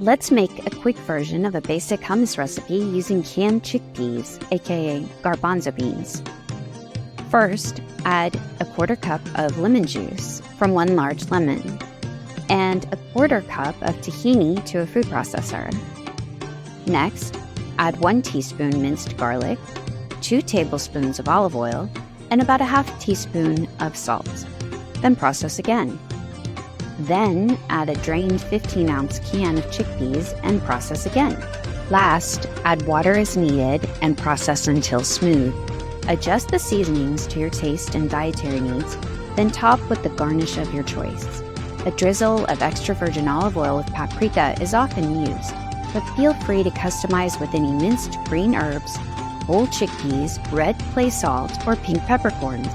Let's make a quick version of a basic hummus recipe using canned chickpeas, aka garbanzo beans. First, add a 1/4 cup of lemon juice from 1 large lemon, and a 1/4 cup of tahini to a food processor. Next, add 1 teaspoon minced garlic, 2 tablespoons of olive oil, and about a 1/2 teaspoon of salt. Then process again. Then add a drained 15-ounce can of chickpeas and process again. Last, add water as needed and process until smooth. Adjust the seasonings to your taste and dietary needs, then top with the garnish of your choice. A drizzle of extra virgin olive oil with paprika is often used, but feel free to customize with any minced green herbs, whole chickpeas, red clay salt, or pink peppercorns.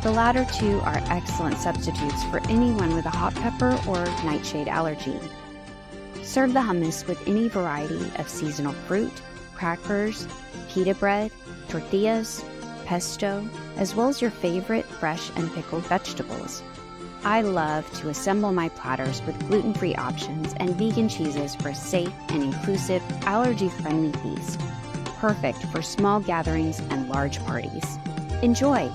The latter two are excellent substitutes for anyone with a hot pepper or nightshade allergy. Serve the hummus with any variety of seasonal fruit, crackers, pita bread, tortillas, pesto, as well as your favorite fresh and pickled vegetables. I love to assemble my platters with gluten-free options and vegan cheeses for a safe and inclusive, allergy-friendly feast. Perfect for small gatherings and large parties. Enjoy!